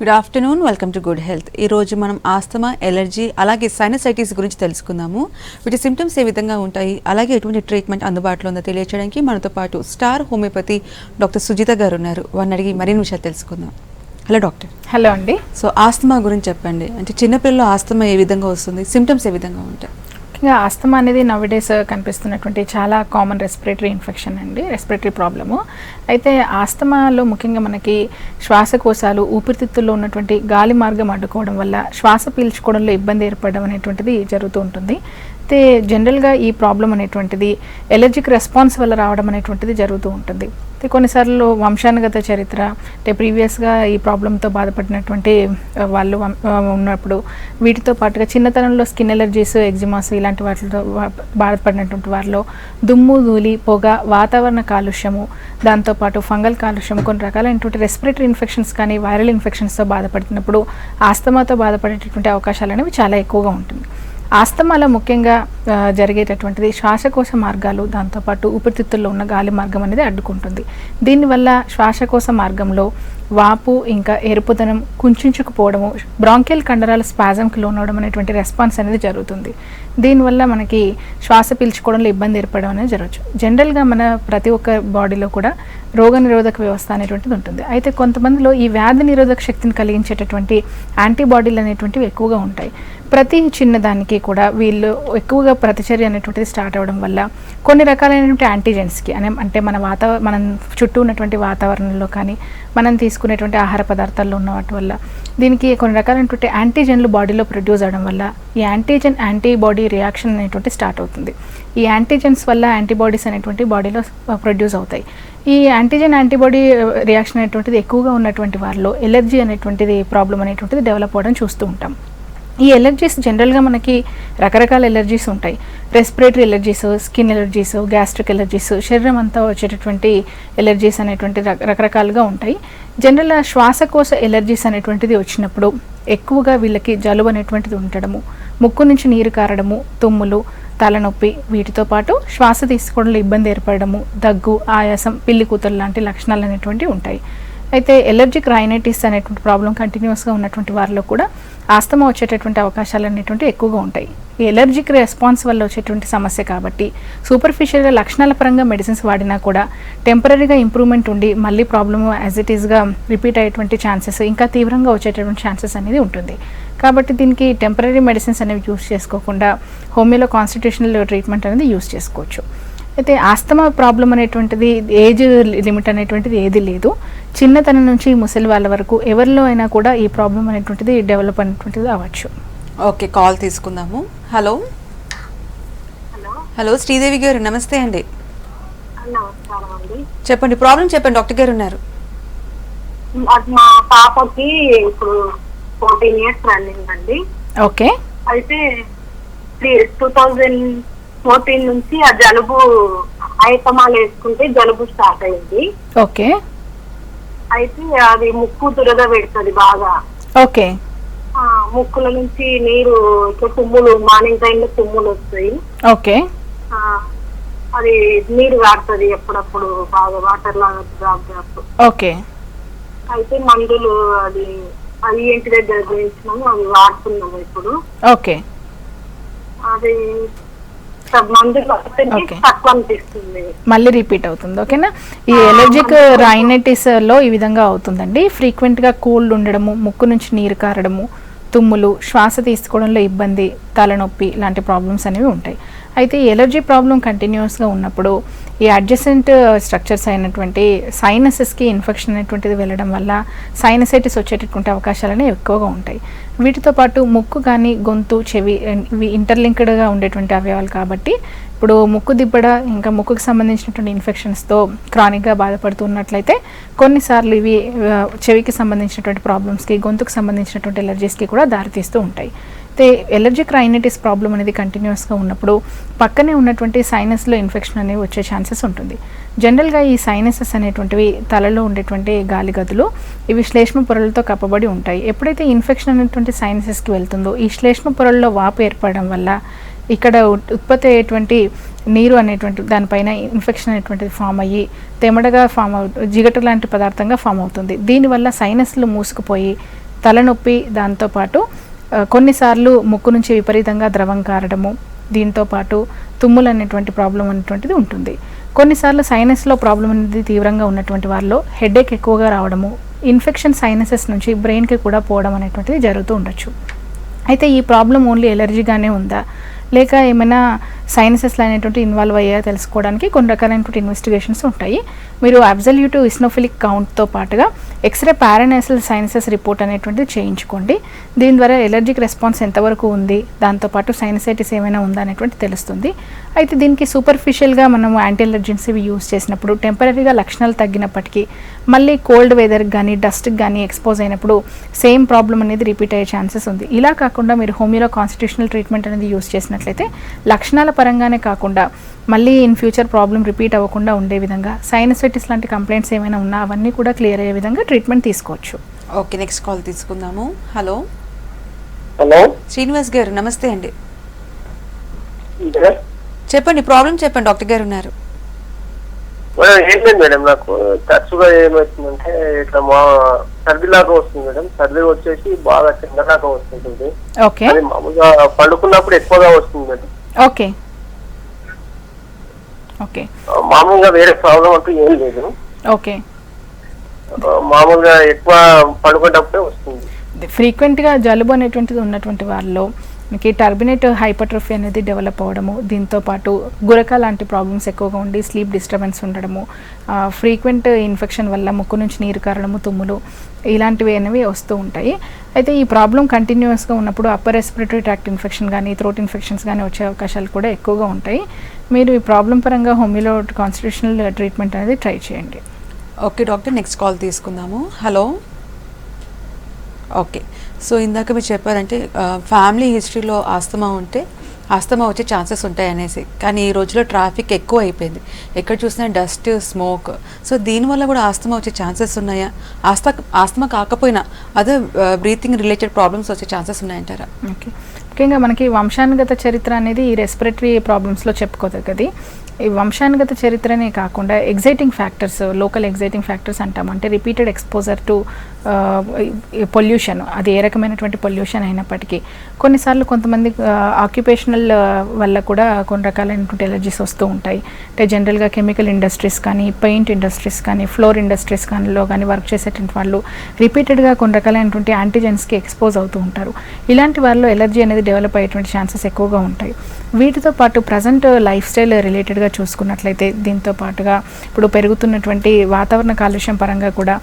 Good afternoon, welcome to good health. ఈరోజు మనం asthma, allergy అలాగే సైనసైటిస్ గురించి తెలుసుకుందాము. వీటి సిమ్టమ్స్ ఏ విధంగా ఉంటాయి, అలాగే ఎటువంటి ట్రీట్మెంట్ అందుబాటులో ఉందో తెలియచేయడానికి మనతో పాటు స్టార్ హోమియోపతి డాక్టర్ సుజిత గారు ఉన్నారు. వారిని అడిగి మరిన్ని విషయాలు తెలుసుకుందాం. Hello doctor. హలో అండి. సో ఆస్తమా గురించి చెప్పండి. అంటే చిన్నపిల్లల్లో ఆస్తమా ఏ విధంగా వస్తుంది, సిమ్టమ్స్ ఏ విధంగా ఉంటాయి? ముఖ్యంగా ఆస్తమా అనేది నవడేస్ కనిపిస్తున్నటువంటి చాలా కామన్ రెస్పిరేటరీ ఇన్ఫెక్షన్ అండి, రెస్పిరేటరీ ప్రాబ్లము. అయితే ఆస్తమాలో ముఖ్యంగా మనకి శ్వాసకోశాలు, ఊపిరితిత్తుల్లో ఉన్నటువంటి గాలి మార్గం అడ్డుకోవడం వల్ల శ్వాస పీల్చుకోవడంలో ఇబ్బంది ఏర్పడడం అనేటువంటిది జరుగుతూ ఉంటుంది. అయితే జనరల్గా ఈ ప్రాబ్లం అనేటువంటిది ఎలర్జిక్ రెస్పాన్స్ వల్ల రావడం అనేటువంటిది జరుగుతూ ఉంటుంది. అయితే కొన్నిసార్లు వంశానుగత చరిత్ర, అంటే ప్రీవియస్గా ఈ ప్రాబ్లంతో బాధపడినటువంటి వాళ్ళు ఉన్నప్పుడు, వీటితో పాటుగా చిన్నతనంలో స్కిన్ ఎలర్జీస్, ఎగ్జిమాస్ ఇలాంటి వాటితో బాధపడినటువంటి వారిలో దుమ్ము, ధూళి, పొగ, వాతావరణ కాలుష్యము, దాంతోపాటు ఫంగల్ కాలుష్యం, కొన్ని రకాలైనటువంటి రెస్పిరేటరీ ఇన్ఫెక్షన్స్ కానీ వైరల్ ఇన్ఫెక్షన్స్తో బాధపడుతున్నప్పుడు ఆస్తమాతో బాధపడేటటువంటి అవకాశాలు అనేవి చాలా ఎక్కువగా ఉంటుంది. ఆస్తమాలో ముఖ్యంగా జరిగేటటువంటిది శ్వాసకోశ మార్గాలు, దాంతోపాటు ఊపిరితిత్తుల్లో ఉన్న గాలి మార్గం అనేది అడ్డుకుంటుంది. దీనివల్ల శ్వాసకోశ మార్గంలో వాపు, ఇంకా ఎరుపుదనం, కుంచుకుపోవడము, బ్రాంకియల్ కండరాల స్పాజంకి లోనవడం అనేటువంటి రెస్పాన్స్ అనేది జరుగుతుంది. దీనివల్ల మనకి శ్వాస పీల్చుకోవడంలో ఇబ్బంది ఏర్పడడం అనేది జరగచ్చు. జనరల్గా మన ప్రతి ఒక్క బాడీలో కూడా రోగనిరోధక వ్యవస్థ అనేటువంటిది ఉంటుంది. అయితే కొంతమందిలో ఈ వ్యాధి నిరోధక శక్తిని కలిగించేటటువంటి యాంటీబాడీలు అనేటువంటివి ఎక్కువగా ఉంటాయి. ప్రతి చిన్నదానికి కూడా వీళ్ళు ఎక్కువగా ప్రతిచర్య అనేటువంటిది స్టార్ట్ అవ్వడం వల్ల కొన్ని రకాలైనటువంటి యాంటీజెన్స్కి అంటే మనం చుట్టూ ఉన్నటువంటి వాతావరణంలో కానీ మనం తీసుకునేటువంటి ఆహార పదార్థాల్లో ఉన్న వాటి వల్ల దీనికి కొన్ని రకాలైనటువంటి యాంటీజెన్లు బాడీలో ప్రొడ్యూస్ అవ్వడం వల్ల ఈ యాంటీజెన్ యాంటీబాడీ రియాక్షన్ అనేటువంటి స్టార్ట్ అవుతుంది. ఈ యాంటీజెన్స్ వల్ల యాంటీబాడీస్ అనేటువంటి బాడీలో ప్రొడ్యూస్ అవుతాయి. ఈ యాంటీజెన్ యాంటీబాడీ రియాక్షన్ అనేటువంటిది ఎక్కువగా ఉన్నటువంటి వారిలో ఎలర్జీ అనేటువంటిది ప్రాబ్లం అనేటువంటిది డెవలప్ అవ్వడం చూస్తూ ఉంటాం. ఈ ఎలర్జీస్ జనరల్గా మనకి రకరకాల ఎలర్జీస్ ఉంటాయి. Respiratory allergies, skin allergies, gastric allergies, శరీరం అంతా వచ్చేటటువంటి ఎలర్జీస్ అనేటువంటి రకరకాలుగా ఉంటాయి. జనరల్గా శ్వాసకోశ ఎలర్జీస్ అనేటువంటిది వచ్చినప్పుడు ఎక్కువగా వీళ్ళకి జలుబు అనేటువంటిది ఉండడము, ముక్కు నుంచి నీరు కారడము, తుమ్ములు, తలనొప్పి, వీటితో పాటు శ్వాస తీసుకోవడంలో ఇబ్బంది ఏర్పడము, దగ్గు, ఆయాసం, పిల్లి కూతురు లాంటి లక్షణాలు అనేటువంటివి ఉంటాయి. అయితే ఎలర్జిక్ రైనైటిస్ అనేటువంటి ప్రాబ్లం కంటిన్యూస్గా ఉన్నటువంటి వారిలో కూడా ఆస్తమా వచ్చేటటువంటి అవకాశాలు అనేటువంటి ఎక్కువగా ఉంటాయి. ఈ ఎలర్జిక్ రెస్పాన్స్ వల్ల వచ్చేటువంటి సమస్య కాబట్టి సూపర్ఫిషియల్గా లక్షణాల పరంగా మెడిసిన్స్ వాడినా కూడా టెంపరీగా ఇంప్రూవ్మెంట్ ఉండి మళ్ళీ ప్రాబ్లము యాజ్ ఇట్ ఈస్గా రిపీట్ అయ్యేటువంటి ఛాన్సెస్, ఇంకా తీవ్రంగా వచ్చేటటువంటి ఛాన్సెస్ అనేది ఉంటుంది. కాబట్టి దీనికి టెంపరీ మెడిసిన్స్ అనేవి యూస్ చేసుకోకుండా హోమియోలో కాన్స్టిట్యూషనల్ ట్రీట్మెంట్ అనేది యూస్ చేసుకోవచ్చు. అయితే ఆస్తమా ప్రాబ్లం అనేటువంటిది ఏజ్ లిమిట్ అనేటువంటిది ఏది లేదు. చిన్నతనం నుంచి ముసలి వాళ్ళ వరకు ఎవరిలో అయినా కూడా ఈ ప్రాబ్లం అనేటువంటిది డెవలప్ అనేటువంటిది అవ్వచ్చు. ఓకే, కాల్ తీసుకుందాము. హలో హలో శ్రీదేవి గారు, నమస్తే అండి. చెప్పండి, ప్రాబ్లం చెప్పండి, డాక్టర్ గారు ఉన్నారు. మా పాపకి ఇప్పుడు 14 years రన్నింగ్ అండి. ఓకే. అయితే 2014 నుంచి ఆ జలుబు ఐతమాలు వేసుకుంటే జలుబు స్టార్ట్ అయింది. ఓకే. అయితే అది ముక్కు దురద పెడుతుంది బాగా. ఓకే. ముక్కుల నుంచి నీరు, తుమ్ములు, మార్నింగ్ టైంలో తుమ్ములు వస్తాయి. ఓకే. అది నీరు కాడుతుంది ఎప్పుడప్పుడు బాగా, వాటర్ లాగా డ్రాప్. ఓకే. అయితే మందులు అది ఇంటి దగ్గర చేయించినాము, అవి వాడుతున్నాము ఇప్పుడు. ఓకే. అది మళ్ళీ రిపీట్ అవుతుంది. ఓకేనా. ఈ ఎలర్జిక్ రైనైటిస్ లో ఈ విధంగా అవుతుందండి. ఫ్రీక్వెంట్గా కోల్డ్ ఉండడము, ముక్కు నుంచి నీరు కారడము, తుమ్ములు, శ్వాస తీసుకోవడంలో ఇబ్బంది, తలనొప్పి లాంటి ప్రాబ్లమ్స్ అనేవి ఉంటాయి. అయితే ఈ ఎలర్జీ ప్రాబ్లం కంటిన్యూస్గా ఉన్నప్పుడు ఈ అడ్జసెంట్ స్ట్రక్చర్స్ అయినటువంటి సైనసెస్కి ఇన్ఫెక్షన్ అనేటువంటిది వెళ్ళడం వల్ల సైనసైటిస్ వచ్చేటటువంటి అవకాశాలు అనేవి ఎక్కువగా ఉంటాయి. వీటితో పాటు ముక్కు కానీ గొంతు, చెవి ఇవి ఇంటర్లింక్డ్గా ఉండేటువంటి అవయవాలు కాబట్టి ఇప్పుడు ముక్కు దిబ్బడ, ఇంకా ముక్కుకు సంబంధించినటువంటి ఇన్ఫెక్షన్స్తో క్రానిక్గా బాధపడుతున్నట్లయితే కొన్నిసార్లు ఇవి చెవికి సంబంధించినటువంటి ప్రాబ్లమ్స్కి, గొంతుకు సంబంధించినటువంటి ఎలర్జీస్కి కూడా దారితీస్తూ ఉంటాయి. అయితే ఎలర్జిక్ రైనైటిస్ ప్రాబ్లం అనేది కంటిన్యూస్గా ఉన్నప్పుడు పక్కనే ఉన్నటువంటి సైనస్లో ఇన్ఫెక్షన్ అనేవి వచ్చే ఛాన్సెస్ ఉంటుంది. జనరల్గా ఈ సైనసెస్ అనేటువంటివి తలలో ఉండేటువంటి గాలి గదులు, ఇవి శ్లేష్మ పొరలతో కప్పబడి ఉంటాయి. ఎప్పుడైతే ఇన్ఫెక్షన్ అనేటువంటి సైనసెస్కి వెళ్తుందో ఈ శ్లేష్మ పొరల్లో వాపు ఏర్పడడం వల్ల ఇక్కడ ఉత్పత్తి అయ్యేటువంటి నీరు అనేటువంటి దానిపైన ఇన్ఫెక్షన్ అనేటువంటిది ఫామ్ అయ్యి తెమడగా ఫామ్ జిగట లాంటి పదార్థంగా ఫామ్ అవుతుంది. దీనివల్ల సైనస్లు మూసుకుపోయి తలనొప్పి, దాంతోపాటు కొన్నిసార్లు ముక్కు నుంచి విపరీతంగా ద్రవం కారడము, దీంతోపాటు తుమ్ములు అనేటువంటి ప్రాబ్లం అనేటువంటిది ఉంటుంది. కొన్నిసార్లు సైనస్లో ప్రాబ్లం అనేది తీవ్రంగా ఉన్నటువంటి వారిలో హెడేక్ ఎక్కువగా రావడము, ఇన్ఫెక్షన్ సైనసెస్ నుంచి బ్రెయిన్కి కూడా పోవడం అనేటువంటిది జరుగుతూ ఉండొచ్చు. అయితే ఈ ప్రాబ్లం ఓన్లీ ఎలర్జీగానే ఉందా, లేక ఏమైనా సైనసెస్లో అనేటువంటి ఇన్వాల్వ్ అయ్యా తెలుసుకోవడానికి కొన్ని రకాలైనటువంటి ఇన్వెస్టిగేషన్స్ ఉంటాయి. మీరు అబ్జల్యూటివ్ ఇస్నోఫిలిక్ కౌంట్తో పాటుగా ఎక్స్రే పారానేసల్ సైనసెస్ రిపోర్ట్ అనేటువంటిది చేయించుకోండి. దీని ద్వారా ఎలర్జిక్ రెస్పాన్స్ ఎంతవరకు ఉంది, దాంతోపాటు సైనసైటిస్ ఏమైనా ఉందా అనేటువంటి తెలుస్తుంది. అయితే దీనికి సూపర్ఫిషియల్గా మనము యాంటీ ఎలర్జెన్స్ ఇవి యూజ్ చేసినప్పుడు టెంపరీగా లక్షణాలు తగ్గినప్పటికీ మళ్ళీ కోల్డ్ వెదర్కి కానీ డస్ట్కి కానీ ఎక్స్పోజ్ అయినప్పుడు సేమ్ ప్రాబ్లం అనేది రిపీట్ అయ్యే ఛాన్సెస్ ఉంది. ఇలా కాకుండా మీరు హోమియోలో కాన్స్టిట్యూషనల్ ట్రీట్మెంట్ అనేది యూజ్ చేసినట్లయితే లక్షణాల పరంగానే కాకుండా మళ్ళీ ఇన్ ఫ్యూచర్ ప్రాబ్లం రిపీట్ అవ్వకుండా ఉండే విధంగా సైనసైటిస్ లాంటి కంప్లైంట్స్ ఏమైనా ఉన్నా అవన్నీ కూడా క్లియర్ అయ్యే విధంగా ట్రీట్మెంట్ తీసుకోవచ్చు. ఓకే, నెక్స్ట్ కాల్ తీసుకుందాము. హలో హలో శ్రీనివాస్ గారు, నమస్తే అండి. చెప్పండి, ప్రాబ్లం చెప్పండి, డాక్టర్ గారు ఉన్నారు. ఏం లేదు మేడం, నాకు తరచుగా ఏమవుతుందంటే ఇట్లా మా సర్దిలాగా వస్తుంది మేడం. సర్ది వచ్చేసి బాగా చిన్నలాగా వస్తుంటుంది. ఓకే, అది మామూలుగా పడుకున్నప్పుడు ఎక్కువగా వస్తుంది మేడం. ఓకే ఓకే మామూలుగా వేరే ప్రాబ్లం అంటూ ఏం లేదు. ఓకే, మామూలుగా ఎక్కువ పడుకునేటప్పుడే వస్తుంది. ఫ్రీక్వెంట్గా జలుబు అనేటువంటిది ఉన్నటువంటి వాళ్ళలో మనకి టర్బినేట్ హైపర్ట్రోఫీ అనేది డెవలప్ అవ్వడము, దీంతోపాటు గురక లాంటి ప్రాబ్లమ్స్ ఎక్కువగా ఉండి స్లీప్ డిస్టర్బెన్స్ ఉండడము, ఫ్రీక్వెంట్ ఇన్ఫెక్షన్ వల్ల ముక్కు నుంచి నీరు కారడము, తుమ్ములు ఇలాంటివి అనేవి వస్తూ ఉంటాయి. అయితే ఈ ప్రాబ్లం కంటిన్యూస్గా ఉన్నప్పుడు అప్పర్ రెస్పిరేటరీ ట్రాక్ట్ ఇన్ఫెక్షన్ కానీ థ్రోట్ ఇన్ఫెక్షన్స్ కానీ వచ్చే అవకాశాలు కూడా ఎక్కువగా ఉంటాయి. మీరు ఈ ప్రాబ్లం పరంగా హోమియోలో కాన్స్టిట్యూషనల్ ట్రీట్మెంట్ అనేది ట్రై చేయండి. ఓకే డాక్టర్, నెక్స్ట్ కాల్ తీసుకుందాము. హలో. ఓకే, సో ఇందాక మీరు చెప్పారంటే ఫ్యామిలీ హిస్టరీలో ఆస్తమా ఉంటే ఆస్తమా వచ్చే ఛాన్సెస్ ఉంటాయి అనేసి, కానీ ఈ రోజులో ట్రాఫిక్ ఎక్కువ అయిపోయింది, ఎక్కడ చూసినా డస్ట్, స్మోక్. సో దీనివల్ల కూడా ఆస్తమా వచ్చే ఛాన్సెస్ ఉన్నాయా? ఆస్తమా కాకపోయినా అదే బ్రీతింగ్ రిలేటెడ్ ప్రాబ్లమ్స్ వచ్చే ఛాన్సెస్ ఉన్నాయంటారా? ఓకే, ముఖ్యంగా మనకి వంశానుగత చరిత్ర అనేది ఈ రెస్పిరేటరీ ప్రాబ్లమ్స్లో చెప్పుకోదగ్గది. ఈ వంశానుగత చరిత్రనే కాకుండా exciting factors, local exciting factors అంటాం. అంటే రిపీటెడ్ ఎక్స్పోజర్ టు పొల్యూషన్, అది ఏ రకమైనటువంటి పొల్యూషన్ అయినప్పటికీ కొన్నిసార్లు కొంతమంది ఆక్యుపేషనల్ వల్ల కూడా కొన్ని రకాలైనటువంటి ఎలర్జీస్ వస్తూ ఉంటాయి. అంటే జనరల్గా కెమికల్ ఇండస్ట్రీస్ కానీ, పెయింట్ ఇండస్ట్రీస్ కానీ, ఫ్లోర్ ఇండస్ట్రీస్ కానీలో కానీ వర్క్ చేసేటువంటి వాళ్ళు రిపీటెడ్గా కొన్ని రకాలైనటువంటి యాంటీజెన్స్కి ఎక్స్పోజ్ అవుతూ ఉంటారు. ఇలాంటి వాళ్ళలో ఎలర్జీ అనేది డెవలప్ అయ్యేటువంటి ఛాన్సెస్ ఎక్కువగా ఉంటాయి. వీటితో పాటు ప్రజెంట్ లైఫ్ స్టైల్ రిలేటెడ్గా చూసుకున్నట్లయితే దీంతో పాటుగా ఇప్పుడు పెరుగుతున్నటువంటి వాతావరణ కాలుష్యం పరంగా కూడా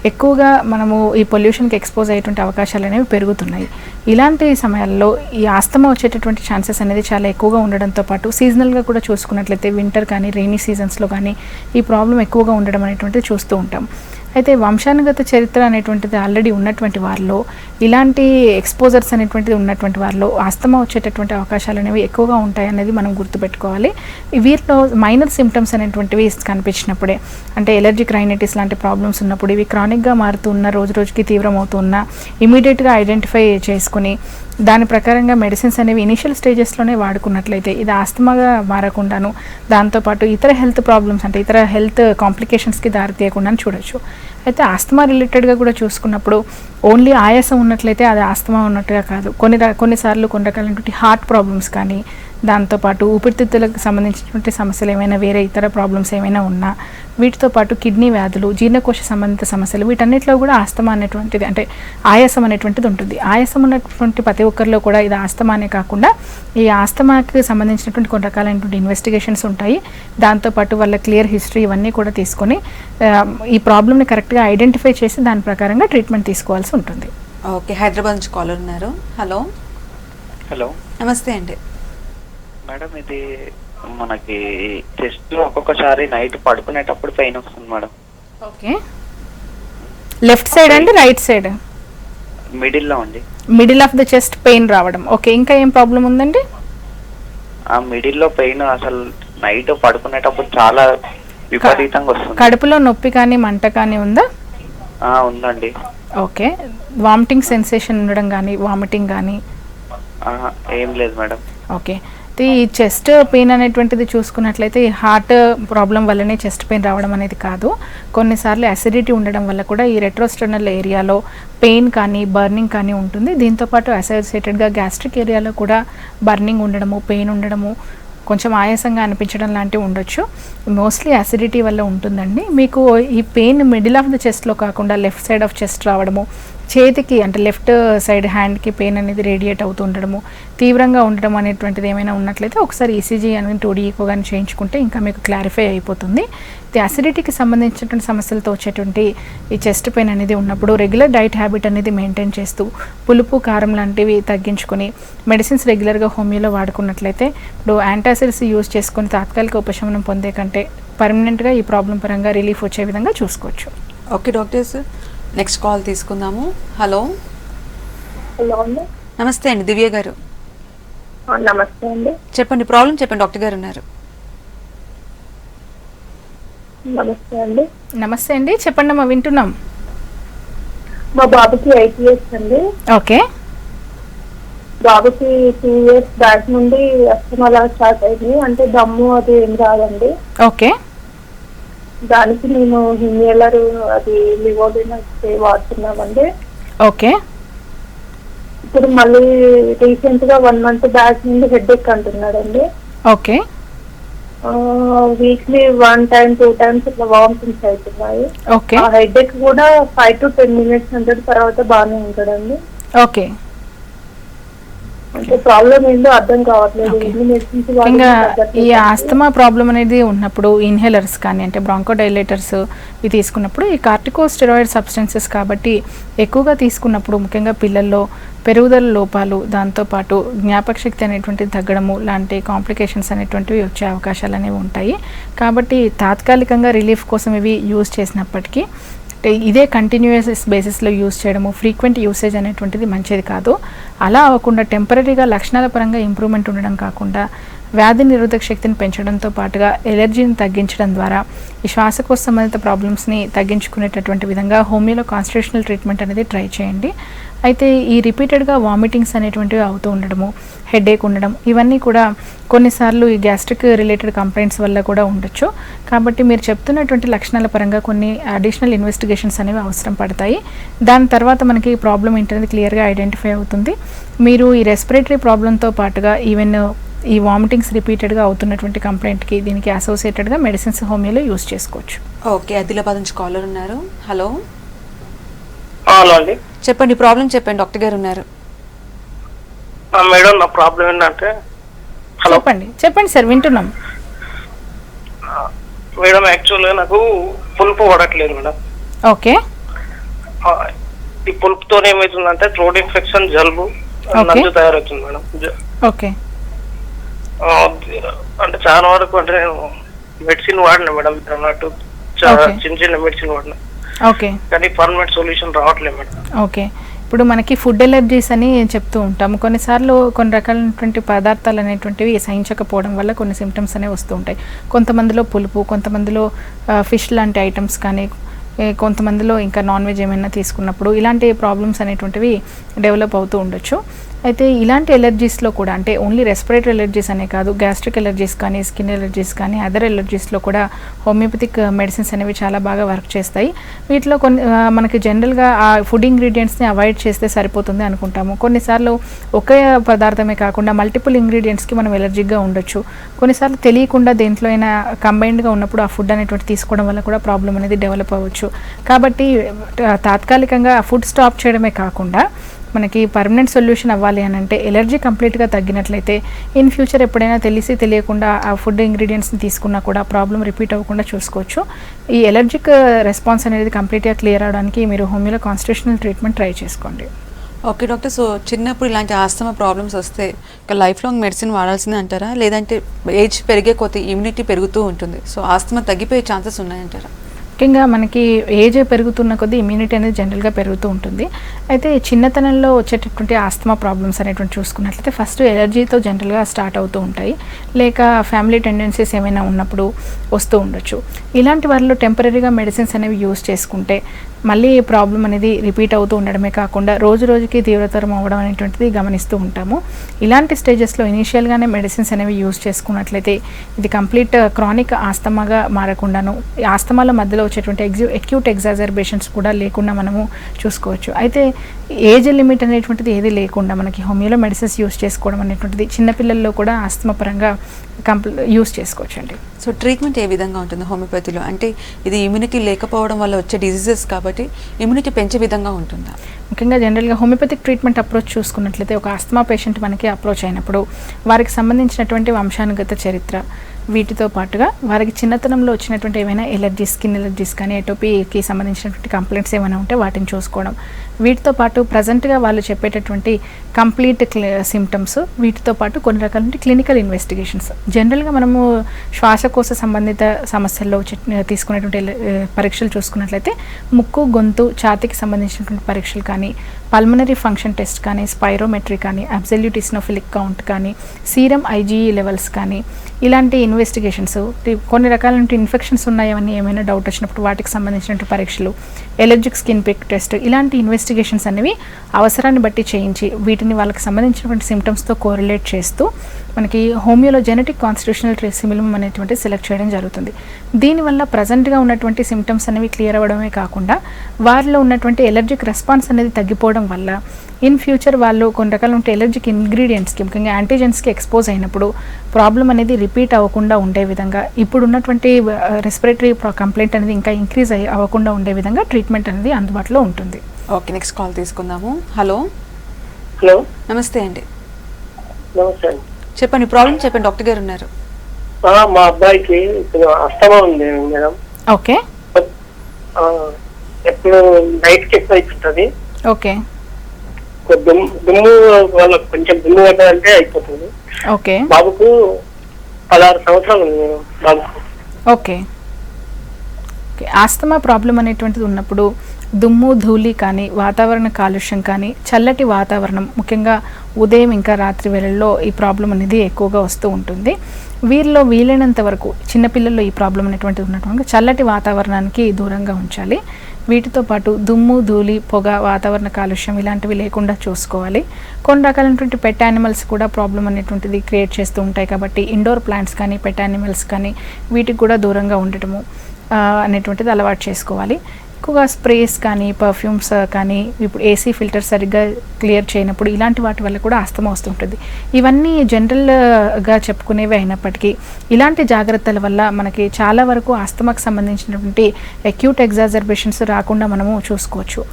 ఎక్కువగా మనము ఈ పొల్యూషన్కి ఎక్స్పోజ్ అయ్యేటువంటి అవకాశాలు అనేవి పెరుగుతున్నాయి. ఇలాంటి సమయాల్లో ఈ ఆస్తమా వచ్చేటటువంటి ఛాన్సెస్ అనేది చాలా ఎక్కువగా ఉండడంతో పాటు సీజనల్గా కూడా చూసుకున్నట్లయితే వింటర్ కానీ రెయినీ సీజన్స్లో కానీ ఈ ప్రాబ్లం ఎక్కువగా ఉండడం అనేటువంటిది చూస్తూ ఉంటాం. అయితే వంశానుగత చరిత్ర అనేటువంటిది ఆల్రెడీ ఉన్నటువంటి వారిలో, ఇలాంటి ఎక్స్పోజర్స్ అనేటువంటిది ఉన్నటువంటి వారిలో ఆస్తమా వచ్చేటటువంటి అవకాశాలు అనేవి ఎక్కువగా ఉంటాయి అనేది మనం గుర్తుపెట్టుకోవాలి. వీరిలో మైనర్ సిమ్టమ్స్ అనేటువంటివి కనిపించినప్పుడే, అంటే ఎలర్జిక్ రైనైటిస్ లాంటి ప్రాబ్లమ్స్ ఉన్నప్పుడు, ఇవి క్రానిక్గా మారుతున్న, రోజు రోజుకి తీవ్రమవుతున్న ఇమీడియట్గా ఐడెంటిఫై చేసుకుని దాని ప్రకారంగా మెడిసిన్స్ అనేవి ఇనిషియల్ స్టేజెస్లోనే వాడుకున్నట్లయితే ఇది ఆస్తమాగా మారకుండాను, దాంతోపాటు ఇతర హెల్త్ ప్రాబ్లమ్స్ అంటే ఇతర హెల్త్ కాంప్లికేషన్స్కి దారితీయకుండా చూడొచ్చు. అయితే ఆస్తమా రిలేటెడ్గా కూడా చూసుకున్నప్పుడు ఓన్లీ ఆయాసం ఉన్నట్లయితే అది ఆస్తమా ఉన్నట్టుగా కాదు. కొన్నిసార్లు కొన్ని రకాలైనటువంటి హార్ట్ ప్రాబ్లమ్స్ కానీ, దాంతోపాటు ఊపిరితిత్తులకు సంబంధించినటువంటి సమస్యలు ఏమైనా, వేరే ఇతర ప్రాబ్లమ్స్ ఏమైనా ఉన్నా, వీటితో పాటు కిడ్నీ వ్యాధులు, జీర్ణకోశ సంబంధిత సమస్యలు, వీటన్నిటిలో కూడా ఆస్తమా అనేటువంటిది అంటే ఆయాసం అనేటువంటిది ఉంటుంది. ఆయాసం ఉన్నటువంటి ప్రతి ఒక్కరిలో కూడా ఇది ఆస్తమానే కాకుండా ఈ ఆస్తమాకి సంబంధించినటువంటి కొన్ని రకాలైనటువంటి ఇన్వెస్టిగేషన్స్ ఉంటాయి. దాంతోపాటు వాళ్ళ క్లియర్ హిస్టరీ ఇవన్నీ కూడా తీసుకొని ఈ ప్రాబ్లమ్ని కరెక్ట్గా ఐడెంటిఫై చేసి దాని ప్రకారంగా ట్రీట్మెంట్ తీసుకోవాల్సి ఉంటుంది. ఓకే, హైదరాబాద్ నుంచి కాలర్ ఉన్నారు. హలో. హలో, నమస్తే అండి. మేడం ఇది మనకి చెస్ట్ లో ఒక్కొక్కసారి నైట్ పడుకునేటప్పుడు పెయిన్ వస్తుంది మేడం. ఓకే, లెఫ్ట్ సైడ్ అండి రైట్ సైడ్? మిడిల్ లో అండి. Middle of the chest pain రావడం. ఓకే, ఇంకా ఏం ప్రాబ్లం ఉందండి? ఆ మిడిల్ లో పెయిన్ అసలు నైట్ పడుకునేటప్పుడు చాలా విపరీతంగా వస్తుంది. కడుపులో నొప్పి కానీ మంట కానీ ఉందా? ఉందండి. ఓకే, వామిటింగ్ సెన్సేషన్ ఉండడం కానీ, వామిటింగ్ కానీ? ఏం లేదు మేడం. ఓకే, ఈ చెస్ట్ పెయిన్ అనేటువంటిది చూసుకున్నట్లయితే ఈ హార్ట్ ప్రాబ్లం వల్లనే చెస్ట్ పెయిన్ రావడం అనేది కాదు. కొన్నిసార్లు అసిడిటీ ఉండడం వల్ల కూడా ఈ రెట్రోస్టర్నల్ ఏరియాలో పెయిన్ కానీ బర్నింగ్ కానీ ఉంటుంది. దీంతోపాటు అసోసియేటెడ్గా గ్యాస్ట్రిక్ ఏరియాలో కూడా బర్నింగ్ ఉండడము, పెయిన్ ఉండడము, కొంచెం ఆయాసంగా అనిపించడం లాంటివి ఉండొచ్చు. మోస్ట్లీ అసిడిటీ వల్ల ఉంటుందండి. మీకు ఈ పెయిన్ మిడిల్ ఆఫ్ ద చెస్ట్లో కాకుండా లెఫ్ట్ సైడ్ ఆఫ్ చెస్ట్ రావడము, చేతికి అంటే లెఫ్ట్ సైడ్ హ్యాండ్కి పెయిన్ అనేది రేడియేట్ అవుతూ ఉండడము, తీవ్రంగా ఉండడం అనేటువంటిది ఏమైనా ఉన్నట్లయితే ఒకసారి ఈసీజీ అని 2D ఈకో కానీ చేయించుకుంటే ఇంకా మీకు క్లారిఫై అయిపోతుంది. ఇది అసిడిటీకి సంబంధించినటువంటి సమస్యలతో వచ్చేటువంటి ఈ చెస్ట్ పెయిన్ అనేది ఉన్నప్పుడు రెగ్యులర్ డైట్ హ్యాబిట్ అనేది మెయింటైన్ చేస్తూ పులుపు కారం లాంటివి తగ్గించుకొని మెడిసిన్స్ రెగ్యులర్గా హోమియోలో వాడుకున్నట్లయితే ఇప్పుడు యాంటాసిడ్స్ యూజ్ చేసుకొని తాత్కాలిక ఉపశమనం పొందే కంటే పర్మనెంట్గా ఈ ప్రాబ్లం పరంగా రిలీఫ్ వచ్చే విధంగా చూసుకోవచ్చు. ఓకే డాక్టర్స్, నెక్స్ట్ కాల్ తీసుకుందాము. హలో హలో అండి. నమస్తే అండి, దివ్య గారు. నమస్తే అండి. చెప్పండి, ప్రాబ్లం చెప్పండి, డాక్టర్ గారు ఉన్నారు. నమస్తే అండి. నమస్తే అండి, చెప్పండి అమ్మా, వింటున్నాం. మా బాబుకి 8 years అండి. ఓకే. బాబుకి 2 years బ్యాక్ నుండి అస్తమా అలా స్టార్ట్ అయింది. అంటే దమ్ము అది ఏం రాదండి. ఓకే. దానికి మేము ఇన్హేలర్ అది లివోలిన్ వాడుతున్నామండి. ఓకే. ఇప్పుడు మళ్ళీ రీసెంట్ గా 1 month బ్యాక్ నుండి హెడేక్ అంటున్నాడండి. ఓకే. వీక్లీ 1 time 2 times ఇట్లా వామిటింగ్స్ అవుతున్నాయి. ఓకే. ఆ హెడేక్ కూడా 5 to 10 minutes ఉంటుంది, తర్వాత బాగానే ఉంటాడండి. ఓకే. అంటే ప్రాబ్లం ఏందో అర్థం కావట్లేదు. ఇంకా ఈ ఆస్తమా ప్రాబ్లం అనేది ఉన్నప్పుడు ఇన్హేలర్స్ కానీ అంటే బ్రాంకోడైలేటర్స్ ఇవి తీసుకున్నప్పుడు ఈ కార్టికోస్టెరాయిడ్ సబ్స్టెన్సెస్ కాబట్టి ఎక్కువగా తీసుకున్నప్పుడు ముఖ్యంగా పిల్లల్లో పెరుగుదల లోపాలు, దాంతోపాటు జ్ఞాపక శక్తి అనేటువంటిది తగ్గడము లాంటి కాంప్లికేషన్స్ అనేటువంటివి వచ్చే అవకాశాలు అనేవి ఉంటాయి. కాబట్టి తాత్కాలికంగా రిలీఫ్ కోసం ఇవి యూజ్ చేసినప్పటికీ ఇదే కంటిన్యూస్ బేసిస్లో యూజ్ చేయడము, ఫ్రీక్వెంట్ యూసేజ్ అనేటువంటిది మంచిది కాదు. అలా అవ్వకుండా టెంపరీగా లక్షణాల పరంగా ఇంప్రూవ్మెంట్ ఉండడం కాకుండా వ్యాధి నిరోధక శక్తిని పెంచడంతో పాటుగా ఎలర్జీని తగ్గించడం ద్వారా ఈ శ్వాసకోశ సంబంధిత ప్రాబ్లమ్స్ని తగ్గించుకునేటటువంటి విధంగా హోమియోలో కాన్స్టిట్యూషనల్ ట్రీట్మెంట్ అనేది ట్రై చేయండి. అయితే ఈ రిపీటెడ్గా వామిటింగ్స్ అనేటువంటివి అవుతూ ఉండడము, హెడేక్ ఉండడం, ఇవన్నీ కూడా కొన్నిసార్లు ఈ గ్యాస్ట్రిక్ రిలేటెడ్ కంప్లైంట్స్ వల్ల కూడా ఉండొచ్చు. కాబట్టి మీరు చెప్తున్నటువంటి లక్షణాల పరంగా కొన్ని అడిషనల్ ఇన్వెస్టిగేషన్స్ అనేవి అవసరం పడతాయి. దాని తర్వాత మనకి ఈ ప్రాబ్లం ఏంటనేది క్లియర్గా ఐడెంటిఫై అవుతుంది. మీరు ఈ రెస్పిరేటరీ ప్రాబ్లంతో పాటుగా ఈవెన్ ఈ వామిటింగ్స్ రిపీటెడ్గా అవుతున్నటువంటి కంప్లైంట్కి దీనికి అసోసియేటెడ్గా మెడిసిన్స్ హోమియోలో యూజ్ చేసుకోవచ్చు. ఓకే, ఆదిలాబాద్ నుంచి కాలర్ ఉన్నారు. హలో. హలో అండి, చెప్పండి, ప్రాబ్లం చెప్పండి, డాక్టర్ గారు ఉన్నారు. మేడం నా ప్రాబ్లం ఏంటంటే, చెప్పండి సార్, వింటున్నాం. మేడం యాక్చువల్గా నాకు పులుపు పడట్లేదు మేడం. ఓకే. ఈ పులుపుతో ఏమవుతుందంటే థ్రోట్ ఇన్ఫెక్షన్, జలుబు, నంజు తయారవుతుంది మేడం. ఓకే. అంటే చాలా వరకు అంటే నేను మెడిసిన్ వాడినా మేడం, అన్నట్టు చిన్న చిన్న మెడిసిన్ వాడినా. ఓకే. కానీ పర్మనెంట్ సొల్యూషన్ రావట్లేదు మేడం. ఓకే. ఇప్పుడు మనకి ఫుడ్ ఎలర్జీస్ అని చెప్తూ ఉంటాము. కొన్నిసార్లు కొన్ని రకాలైనటువంటి పదార్థాలు అనేటువంటివి సహించకపోవడం వల్ల కొన్ని సిమ్టమ్స్ అనేవి వస్తూ ఉంటాయి. కొంతమందిలో పులుపు, కొంతమందిలో ఫిష్ లాంటి ఐటమ్స్ కానీ, కొంతమందిలో ఇంకా నాన్ వెజ్ ఏమైనా తీసుకున్నప్పుడు ఇలాంటి ప్రాబ్లమ్స్ అనేటువంటివి డెవలప్ అవుతూ ఉండొచ్చు. అయితే ఇలాంటి ఎలర్జీస్లో కూడా అంటే ఓన్లీ రెస్పిరేటరీ ఎలర్జీస్ అనే కాదు, గ్యాస్ట్రిక్ ఎలర్జీస్ కానీ, స్కిన్ ఎలర్జీస్ కానీ, అదర్ ఎలర్జీస్లో కూడా హోమియోపతిక్ మెడిసిన్స్ అనేవి చాలా బాగా వర్క్ చేస్తాయి. వీటిలో కొన్ని మనకి జనరల్గా ఆ ఫుడ్ ఇంగ్రీడియంట్స్ని అవాయిడ్ చేస్తే సరిపోతుంది అనుకుంటాము. కొన్నిసార్లు ఒకే పదార్థమే కాకుండా మల్టిపుల్ ఇంగ్రీడియంట్స్కి మనం ఎలర్జిక్గా ఉండొచ్చు. కొన్నిసార్లు తెలియకుండా దేంట్లో అయినా కంబైన్డ్గా ఉన్నప్పుడు ఆ ఫుడ్ అనేటువంటి తీసుకోవడం వల్ల కూడా ప్రాబ్లం అనేది డెవలప్ అవ్వచ్చు. కాబట్టి తాత్కాలికంగా ఆ ఫుడ్ స్టాప్ చేయడమే కాకుండా మనకి పర్మనెంట్ సొల్యూషన్ అవ్వాలి అని అంటే ఎలర్జీ కంప్లీట్గా తగ్గినట్లయితే ఇన్ ఫ్యూచర్ ఎప్పుడైనా తెలియకుండా ఆ ఫుడ్ ఇంగ్రీడియంట్స్ని తీసుకున్నా కూడా ప్రాబ్లం రిపీట్ అవ్వకుండా చూసుకోవచ్చు. ఈ ఎలర్జిక్ రెస్పాన్స్ అనేది కంప్లీట్గా క్లియర్ అవడానికి మీరు హోమియోలో కాన్స్టిట్యూషనల్ ట్రీట్మెంట్ ట్రై చేసుకోండి. ఓకే డాక్టర్, సో చిన్నప్పుడు ఇలాంటి ఆస్తమా ప్రాబ్లమ్స్ వస్తే ఇక లైఫ్ లాంగ్ మెడిసిన్ వాడాల్సిందే అంటారా, లేదంటే ఏజ్ పెరిగే కొద్దీ ఇమ్యూనిటీ పెరుగుతూ ఉంటుంది, సో ఆస్తమా తగ్గిపోయే ఛాన్సెస్ ఉన్నాయంటారా? ముఖ్యంగా మనకి ఏజ్ పెరుగుతున్న కొద్దీ ఇమ్యూనిటీ అనేది జనరల్గా పెరుగుతూ ఉంటుంది. అయితే చిన్నతనంలో వచ్చేటటువంటి ఆస్తమా ప్రాబ్లమ్స్ అనేటువంటి చూసుకున్నట్లయితే ఫస్ట్ ఎలర్జీతో జనరల్గా స్టార్ట్ అవుతూ ఉంటాయి, లేక ఫ్యామిలీ టెండెన్సీస్ ఏమైనా ఉన్నప్పుడు వస్తూ ఉండొచ్చు. ఇలాంటి వారిలో టెంపరీగా మెడిసిన్స్ అనేవి యూజ్ చేసుకుంటే మళ్ళీ ప్రాబ్లం అనేది రిపీట్ అవుతూ ఉండడమే కాకుండా రోజు రోజుకి తీవ్రతరం అవ్వడం అనేటువంటిది గమనిస్తూ ఉంటాము. ఇలాంటి స్టేజెస్లో ఇనీషియల్గానే మెడిసిన్స్ అనేవి యూజ్ చేసుకున్నట్లయితే ఇది కంప్లీట్ క్రానిక్ ఆస్తమాగా మారకుండాను ఆస్తమాల మధ్యలో వచ్చేటువంటి అక్యూట్ ఎగ్జాజర్బేషన్స్ కూడా లేకుండా మనము చూసుకోవచ్చు. అయితే ఏజ్ లిమిట్ అనేటువంటిది ఏది లేకుండా మనకి హోమియోలో మెడిసిన్స్ యూజ్ చేసుకోవడం అనేటువంటిది చిన్నపిల్లల్లో కూడా ఆస్తమా పరంగా యూజ్ చేసుకోవచ్చు అండి. సో ట్రీట్మెంట్ ఏ విధంగా ఉంటుంది హోమియోపతిలో? అంటే ఇది ఇమ్యూనిటీ లేకపోవడం వల్ల వచ్చే డిసీజెస్ కాబట్టి ఇమ్యూనిటీ పెంచే విధంగా ఉంటుందా? ముఖ్యంగా జనరల్గా హోమియోపతిక్ ట్రీట్మెంట్ అప్రోచ్ చూసుకున్నట్లయితే ఒక ఆస్తమా పేషెంట్ మనకి అప్రోచ్ అయినప్పుడు వారికి సంబంధించినటువంటి వంశానుగత చరిత్ర, వీటితో పాటుగా వారికి చిన్నతనంలో వచ్చినటువంటి ఏమైనా ఎలర్జీస్, స్కిన్ ఎలర్జీస్ కానీ ఎటోపీకి సంబంధించినటువంటి కంప్లైంట్స్ ఏమైనా ఉంటే వాటిని చూసుకోవడం, వీటితో పాటు ప్రజెంట్గా వాళ్ళు చెప్పేటటువంటి కంప్లీట్ సిమ్టమ్స్, వీటితో పాటు కొన్ని రకాల క్లినికల్ ఇన్వెస్టిగేషన్స్. జనరల్గా మనము శ్వాసకోశ సంబంధిత సమస్యల్లో తీసుకునేటువంటి పరీక్షలు చూసుకున్నట్లయితే ముక్కు, గొంతు, ఛాతీకి సంబంధించినటువంటి పరీక్షలు కానీ, పల్మనరీ ఫంక్షన్ టెస్ట్ కానీ, స్పైరోమెట్రీ కానీ, అబ్సల్యూట్ ఇస్నోఫిలిక్ కౌంట్ కానీ, సీరం ఐజీఈ లెవెల్స్ కానీ, ఇలాంటి ఇన్వెస్టిగేషన్స్, కొన్ని రకాల ఇన్ఫెక్షన్స్ ఉన్నాయని ఏమైనా డౌట్ వచ్చినప్పుడు వాటికి సంబంధించినటువంటి పరీక్షలు, ఎలర్జిక్ స్కిన్ పిక్ టెస్ట్, ఇలాంటి ఇన్వెస్టిగేషన్స్ అనేవి అవసరాన్ని బట్టి చేయించి వీటిని వాళ్ళకి సంబంధించినటువంటి సిమ్టమ్స్తో కోరిలేట్ చేస్తూ మనకి హోమియోలో జెనెటిక్ కాన్స్టిట్యూషనల్ ట్రేసిమిలం అనేటువంటి సెలెక్ట్ చేయడం జరుగుతుంది. దీనివల్ల ప్రజెంట్గా ఉన్నటువంటి సిమ్టమ్స్ అనేవి క్లియర్ అవ్వడమే కాకుండా వారిలో ఉన్నటువంటి ఎలర్జిక్ రెస్పాన్స్ అనేది తగ్గిపోవడం వల్ల ఇన్ ఫ్యూచర్ వాళ్ళు కొన్ని రకాల ఎలర్జిక్ ఇంగ్రీడియంట్స్కి, ముఖ్యంగా యాంటీజెన్స్కి ఎక్స్పోజ్ అయినప్పుడు ప్రాబ్లం అనేది రిపీట్ అవ్వకుండా ఉండే విధంగా, ఇప్పుడు ఉన్నటువంటి రెస్పిరేటరీ కంప్లైంట్ అనేది ఇంకా ఇంక్రీజ్ అవ్వకుండా ఉండే విధంగా ట్రీట్మెంట్ అనేది అందుబాటులో ఉంటుంది. ఓకే, నెక్స్ట్ కాల్ తీసుకుందాము. హలో హలో, నమస్తే అండి. నమస్తే అండి. చెప్పండి, ప్రాబ్లం చెప్పండి, డాక్టర్ గారు ఉన్నారు. మా అబ్బాయికి అస్తమా ఉంది మేడం. ఓకే, ఎప్పుడు నైట్కి ఎక్కువ అయిపోతుంది. ఓకే, దుమ్ము వాళ్ళకి కొంచెం దుమ్ము పడ్డాలంటే అయిపోతుంది. ఓకే, బాబుకు 16 సంవత్సరాలు ఉంది మేడం బాబుకు. ఓకే. ఆస్తమా ప్రాబ్లం అనేటువంటిది ఉన్నప్పుడు దుమ్ము, ధూళి కానీ, వాతావరణ కాలుష్యం కానీ, చల్లటి వాతావరణం, ముఖ్యంగా ఉదయం ఇంకా రాత్రి వేళల్లో ఈ ప్రాబ్లం అనేది ఎక్కువగా వస్తూ ఉంటుంది. వీరిలో వీలైనంత వరకు చిన్నపిల్లల్లో ఈ ప్రాబ్లం అనేటువంటిది ఉన్నటువంటి చల్లటి వాతావరణానికి దూరంగా ఉంచాలి. వీటితో పాటు దుమ్ము, ధూళి, పొగ, వాతావరణ కాలుష్యం ఇలాంటివి లేకుండా చూసుకోవాలి. కొన్ని రకాలైనటువంటి పెట్ యానిమల్స్ కూడా ప్రాబ్లం అనేటువంటిది క్రియేట్ చేస్తూ ఉంటాయి కాబట్టి ఇండోర్ ప్లాంట్స్ కానీ, పెట్ యానిమల్స్ కానీ వీటికి కూడా దూరంగా ఉండటము అనేటువంటిది అలవాటు చేసుకోవాలి. ఎక్కువగా స్ప్రేస్ కానీ, పర్ఫ్యూమ్స్ కానీ, ఇప్పుడు ఏసీ ఫిల్టర్ సరిగ్గా క్లియర్ చేయనప్పుడు ఇలాంటి వాటి వల్ల కూడా ఆస్తమా వస్తుంటుంది. ఇవన్నీ జనరల్గా చెప్పుకునేవి అయినప్పటికీ ఇలాంటి జాగ్రత్తల వల్ల మనకి చాలా వరకు ఆస్తమాకు సంబంధించినటువంటి అక్యూట్ ఎగ్జాజర్బేషన్స్ రాకుండా మనము చూసుకోవచ్చు.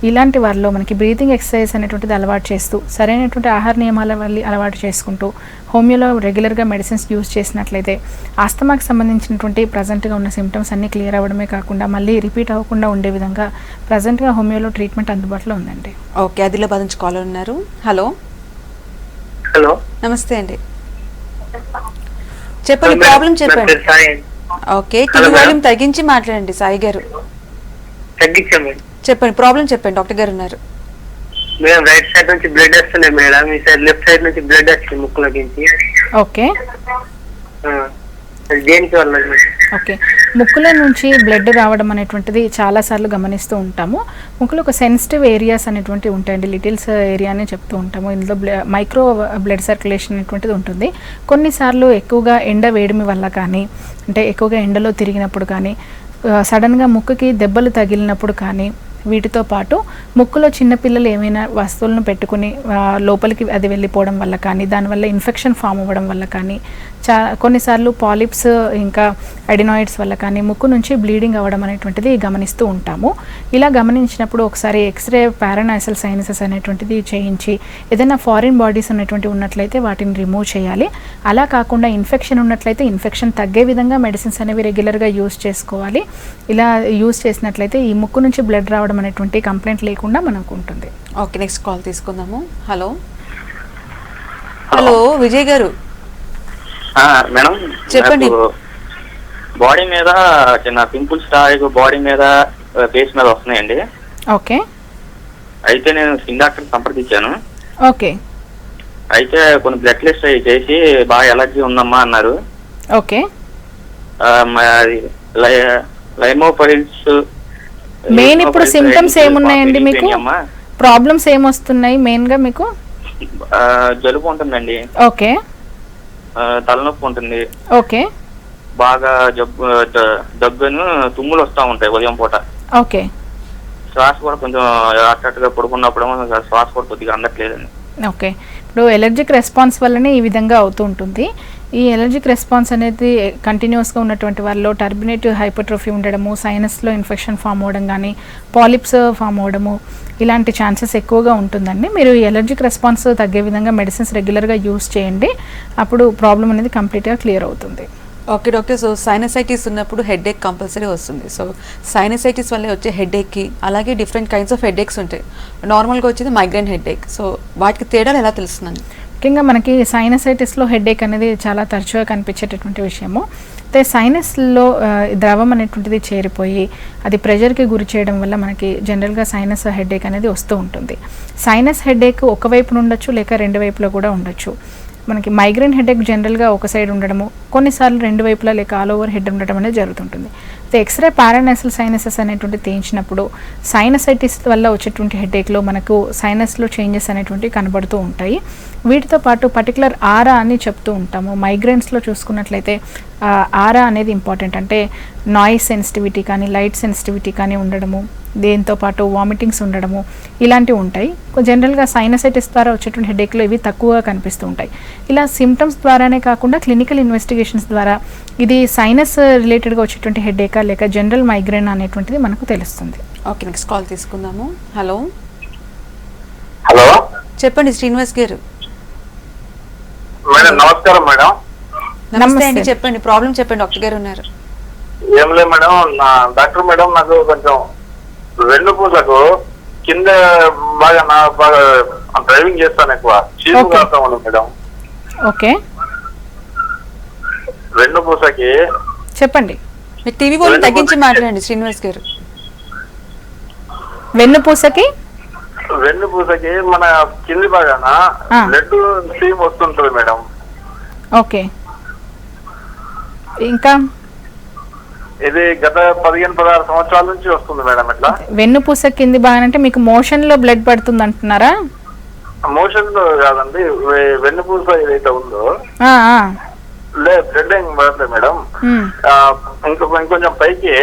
ఇలాంటి వారిలో మనకి బ్రీతింగ్ ఎక్సర్సైజ్ అనేటువంటిది అలవాటు చేస్తూ, సరైనటువంటి ఆహార నియమాల వల్ల అలవాటు చేసుకుంటూ హోమియోలో రెగ్యులర్గా మెడిసిన్స్ యూజ్ చేసినట్లయితే ఆస్తమాకి సంబంధించినటువంటి ప్రజెంట్గా ఉన్న సిమ్టమ్స్ అన్నీ క్లియర్ అవ్వడమే కాకుండా మళ్ళీ రిపీట్ అవ్వకుండా ఉండే విధంగా ప్రజెంట్గా హోమియోలో ట్రీట్మెంట్ అందుబాటులో ఉందండి. ఓకే, ఆదిలాబాద్ నుంచి కాల్ ఉన్నారు. హలో హలో, నమస్తే అండి. చెప్పండి, ప్రాబ్లం చెప్పండి. ఓకే, టీవీ వాల్యూమ్ తగ్గించి మాట్లాడండి సాయి గారు. తగ్గించాం మేడం. చెప్పండి, ప్రాబ్లం చెప్పండి, డాక్టర్ గారు ఉన్నారు. మేడం రైట్ సైడ్ నుంచి బ్లడ్ వస్తున్నాయి మేడం, ఈ సైడ్ లెఫ్ట్ సైడ్ నుంచి బ్లడ్ వస్తుంది ముక్కులోకి. ఓకే, దేనికి వల్ల? ఓకే, ముక్కుల నుంచి బ్లడ్ రావడం అనేటువంటిది చాలాసార్లు గమనిస్తూ ఉంటాము. ముక్కులో ఒక సెన్సిటివ్ ఏరియాస్ అనేటువంటివి ఉంటాయండి, లిటిల్స్ ఏరియా అని చెప్తూ ఉంటాము. ఇందులో మైక్రో బ్లడ్ సర్క్యులేషన్ అనేటువంటిది ఉంటుంది. కొన్నిసార్లు ఎక్కువగా ఎండ వేడిమి వల్ల కానీ, అంటే ఎక్కువగా ఎండలో తిరిగినప్పుడు కానీ, సడన్గా ముక్కుకి దెబ్బలు తగిలినప్పుడు కానీ, వీటితో పాటు ముక్కులో చిన్నపిల్లలు ఏమైనా వస్తువులను పెట్టుకుని లోపలికి అది వెళ్ళిపోవడం వల్ల కానీ, దానివల్ల ఇన్ఫెక్షన్ ఫామ్ అవ్వడం వల్ల కానీ, కొన్నిసార్లు పాలిప్స్ ఇంకా అడినాయిడ్స్ వల్ల కానీ ముక్కు నుంచి బ్లీడింగ్ అవ్వడం అనేటువంటిది గమనిస్తూ ఉంటాము. ఇలా గమనించినప్పుడు ఒకసారి ఎక్స్రే పారానాసల్ సైనసెస్ అనేటువంటిది చేయించి ఏదైనా ఫారిన్ బాడీస్ అనేటువంటివి ఉన్నట్లయితే వాటిని రిమూవ్ చేయాలి. అలా కాకుండా ఇన్ఫెక్షన్ ఉన్నట్లయితే ఇన్ఫెక్షన్ తగ్గే విధంగా మెడిసిన్స్ అనేవి రెగ్యులర్గా యూజ్ చేసుకోవాలి. ఇలా యూజ్ చేసినట్లయితే ఈ ముక్కు నుంచి బ్లడ్ రావడం అనేటువంటి కంప్లైంట్ లేకుండా మనకు ఉంటుంది. ఓకే, నెక్స్ట్ కాల్ తీసుకుందాము. హలో హలో, విజయ్ గారు మేడం చెప్పండి. బాడీ మీద చిన్న పింపుల్స్ బాడీ మీద ఫేస్ మీద వస్తున్నాయండి. ఓకే, అయితే నేను స్కిన్ డాక్టర్ సంప్రదించాను. ఓకే అయితే కొన్ని బ్లడ్ టెస్ట్ చేసి బాగా ఎలర్జీ ఉందమ్మా అన్నారు. ఓకే మరి లైమోఫైల్స్ మెయిన్ ఇప్పుడు సిమ్టమ్స్ ఏమున్నాయండి మీకు? ప్రాబ్లమ్స్ ఏమొస్తున్నాయి మెయిన్గా మీకు? జలుబు ఉంటుందండి. ఓకే. తలనొప్పి ఉంటుంది. ఓకే. బాగా దగ్గును తుమ్ములు వస్తూ ఉంటాయి ఉదయం పూట. ఓకే. శ్వాస కూడా కొంచెం అట్టట్టుగా పడుకున్నప్పుడు శ్వాస కూడా కొద్దిగా అందట్లేదండి. ఓకే. ఇప్పుడు ఎలర్జిక్ రెస్పాన్స్ వల్లనే ఈ విధంగా అవుతూ ఉంటుంది. ఈ ఎలర్జిక్ రెస్పాన్స్ అనేది కంటిన్యూస్గా ఉన్నటువంటి వాళ్ళలో టర్బినేటివ్ హైపర్ట్రోఫీ ఉండడము, సైనస్లో ఇన్ఫెక్షన్ ఫామ్ అవ్వడం కానీ, పాలిప్స్ ఫామ్ అవ్వడము, ఇలాంటి ఛాన్సెస్ ఎక్కువగా ఉంటుందండి. మీరు ఈ ఎలర్జిక్ రెస్పాన్స్ తగ్గే విధంగా మెడిసిన్స్ రెగ్యులర్గా యూస్ చేయండి. అప్పుడు ప్రాబ్లం అనేది కంప్లీట్గా క్లియర్ అవుతుంది. Okay doctor. సో సైనసైటిస్ ఉన్నప్పుడు హెడేక్ కంపల్సరీ వస్తుంది. సో సైనసైటిస్ వల్ల వచ్చే హెడేక్కి అలాగే డిఫరెంట్ కైండ్స్ ఆఫ్ హెడేక్స్ ఉంటాయి. నార్మల్గా వచ్చేది మైగ్రేన్ హెడేక్. సో వాటికి తేడాలు ఎలా తెలుస్తుందండి? ముఖ్యంగా మనకి సైనసైటిస్లో హెడేక్ అనేది చాలా తరచుగా కనిపించేటటువంటి విషయము. అయితే సైనస్లో ద్రవం అనేటువంటిది చేరిపోయి అది ప్రెషర్కి గురి చేయడం వల్ల మనకి జనరల్గా సైనస్ హెడేక్ అనేది వస్తూ ఉంటుంది. సైనస్ హెడేక్ ఒకవైపు ఉండొచ్చు, లేక రెండు వైపులో కూడా ఉండొచ్చు. మనకి మైగ్రేన్ హెడేక్ జనరల్గా ఒక సైడ్ ఉండడము, కొన్నిసార్లు రెండు వైపులా లేక ఆల్ ఓవర్ హెడ్ ఉండడం అనేది జరుగుతుంటుంది. అయితే ఎక్స్రే పారానైసల్ సైనసెస్ అనేటువంటి తీయించినప్పుడు సైనసైటిస్ వల్ల వచ్చేటువంటి హెడేక్లో మనకు సైనస్లో చేంజెస్ అనేటువంటివి కనబడుతూ ఉంటాయి. వీటితో పాటు పర్టికులర్ ఆరా అని చెప్తూ ఉంటాము. మైగ్రేన్స్లో చూసుకున్నట్లయితే ఆరా అనేది ఇంపార్టెంట్. అంటే నాయిస్ సెన్సిటివిటీ కానీ, లైట్ సెన్సిటివిటీ కానీ ఉండడము, దీంతో పాటు వామిటింగ్స్ ఉండడము, ఇలాంటివి ఉంటాయి. జనరల్గా సైనసైటిస్ ద్వారా వచ్చేటువంటి హెడేక్లో ఇవి తక్కువగా కనిపిస్తూ ఉంటాయి. ఇలా సిమ్టమ్స్ ద్వారానే కాకుండా క్లినికల్ ఇన్వెస్టిగేషన్స్ ద్వారా ఇది సైనస్ రిలేటెడ్గా వచ్చేటువంటి హెడేకా లేక జనరల్ మైగ్రేన్ అనేటువంటిది మనకు తెలుస్తుంది. ఓకే, నెక్స్ట్ కాల్ తీసుకుందాము. హలో హలో, చెప్పండి శ్రీనివాస్ గారు. మేడం నమస్కారం. మేడం నమస్తే అండి, చెప్పండి ప్రాబ్లం చెప్పండి, డాక్టర్ గారు ఉన్నారు. ఏం లేదు మేడం, నా డాక్టర్ మేడం నాకు కొంచెం వెన్నుపూసకు కింద బాగా డ్రైవింగ్ చేస్తాను, ఎక్కువ చీపు కాస్తా ఉన్నాను మేడం. ఓకే, వెన్నుపూసకి చెప్పండి. మీరు టీవీ వాల్యూమ్ తగ్గించి మాట్లాడండి శ్రీనివాస్ గారు. వెన్నుపూసకి మన కింది భాగాన బ్లడ్ సీమ్ వస్తుంటది మేడం. ఓకే, ఇంకా ఇది గత 15-16 సంవత్సరాల నుంచి వస్తుంది మేడం. ఎట్లా వెన్నుపూస కింది భాగం అంటే మీకు మోషన్ లో బ్లడ్ పడుతుంది అంటున్నారా? మోషన్ లో కాదండి, వెన్నుపూస ఏదైతే ఉందో బ్లడ్ ఏం పడట్లేదు మేడం. ఇంకొంచెం పైకి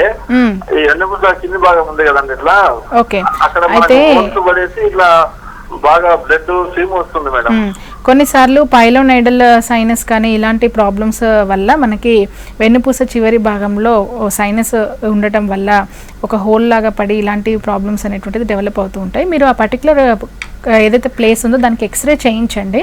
ఈ వెన్నుపూస కింది భాగం ఉంది కదండి, ఇట్లా అక్కడ పడేసి ఇట్లా బాగా బ్లడ్ సీమ్ వస్తుంది మేడం. కొన్నిసార్లు పైలోనైడల్ సైనస్ కానీ ఇలాంటి ప్రాబ్లమ్స్ వల్ల మనకి వెన్నుపూస చివరి భాగంలో సైనస్ ఉండటం వల్ల ఒక హోల్ లాగా పడి ఇలాంటి ప్రాబ్లమ్స్ అనేటువంటిది డెవలప్ అవుతూ ఉంటాయి. మీరు ఆ పర్టికులర్ ఏదైతే ప్లేస్ ఉందో దానికి ఎక్స్రే చేయించండి.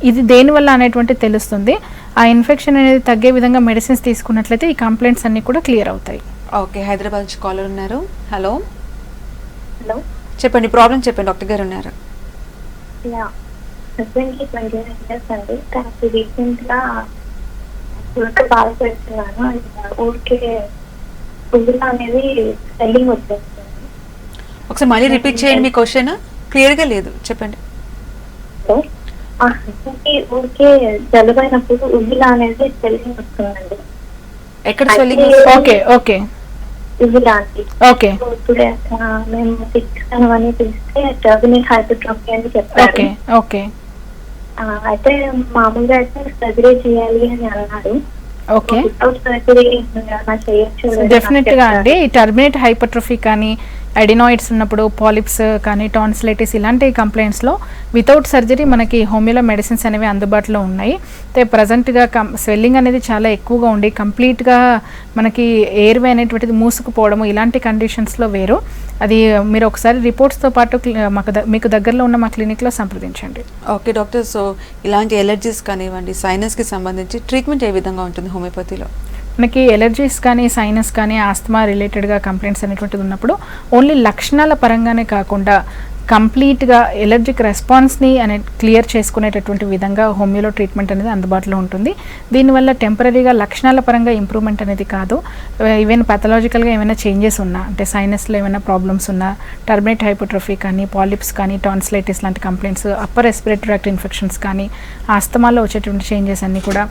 ఇది దేనివల్ల అనేటువంటి తెలుస్తుంది. ఆ ఇన్ఫెక్షన్ అనేది తగ్గే విధంగా మెడిసిన్స్ తీసుకున్నట్లయితే ఈ కంప్లైంట్స్ అన్ని కూడా క్లియర్ అవుతాయి. ఓకే, హైదరాబాద్ నుంచి కాలర్ ఉన్నారు. హలో హలో, చెప్పండి ప్రాబ్లం చెప్పండి, డాక్టర్ గారు ఉన్నారు. హస్బెండ్ కి 29 years అండి. తనకి రీసెంట్ గా బాగా పెడుతున్నాను, ఊరికే పువ్వులు అనేది స్వెల్లింగ్ వచ్చేస్తుంది. ఒకసారి మళ్ళీ రిపీట్ చేయండి, మీ క్వశ్చన్ క్లియర్ గా లేదు, చెప్పండి. ఆ హస్బెండ్ కి ఊరికే జలుబైనప్పుడు ఉల్లిలా అనేది స్వెల్లింగ్ వస్తుందండి. ఎక్కడ స్వెల్లింగ్? ఓకే ఓకే ఇలాంటి ఓకే ఇప్పుడే మేము 6 అని పిలిస్తే టర్బినేట్ హైపర్ట్రోఫీ అని చెప్పారు. ఓకే, అయితే మామూలుగా అయితే సర్జరీ చేయాలి అని అన్నారు. ఓకే, సర్జరీ చేయొచ్చు? డెఫినెట్ గా అండి. ఈ టర్బినేట్ హైపర్ట్రోఫీ కానీ, అడినాయిడ్స్ ఉన్నప్పుడు, పాలిప్స్ కానీ, టాన్సిలైటిస్ ఇలాంటి కంప్లైంట్స్లో వితౌట్ సర్జరీ మనకి హోమియోలో మెడిసిన్స్ అనేవి అందుబాటులో ఉన్నాయి. అయితే ప్రజెంట్గా స్వెల్లింగ్ అనేది చాలా ఎక్కువగా ఉండి కంప్లీట్గా మనకి ఎయిర్వే అనేటువంటిది మూసుకుపోవడము ఇలాంటి కండిషన్స్లో వేరు. అది మీరు ఒకసారి రిపోర్ట్స్తో పాటు మీకు దగ్గరలో ఉన్న మా క్లినిక్లో సంప్రదించండి. ఓకే డాక్టర్, సో ఇలాంటి ఎలర్జీస్ కానివ్వండి, సైనస్కి సంబంధించి ట్రీట్మెంట్ ఏ విధంగా ఉంటుంది హోమియోపతిలో? మనకి ఎలర్జీస్ కానీ, సైనస్ కానీ, ఆస్తమా రిలేటెడ్గా కంప్లైంట్స్ అనేటువంటిది ఉన్నప్పుడు ఓన్లీ లక్షణాల పరంగానే కాకుండా కంప్లీట్గా ఎలర్జిక్ రెస్పాన్స్ని క్లియర్ చేసుకునేటటువంటి విధంగా హోమియోలో ట్రీట్మెంట్ అనేది అందుబాటులో ఉంటుంది. దీనివల్ల టెంపరీగా లక్షణాల పరంగా ఇంప్రూవ్మెంట్ అనేది కాదు, ఈవెన్ పాథలాజికల్గా ఏమైనా చేంజెస్ ఉన్నా, అంటే సైనస్లో ఏమైనా ప్రాబ్లమ్స్ ఉన్నా, టర్మినేట్ హైపోట్రోఫీ కానీ, పాలిప్స్ కానీ, టాన్సిలైటిస్ లాంటి complaints, upper respiratory tract infections కానీ, ఆస్తమాలో వచ్చేటువంటి చేంజెస్ అన్నీ కూడా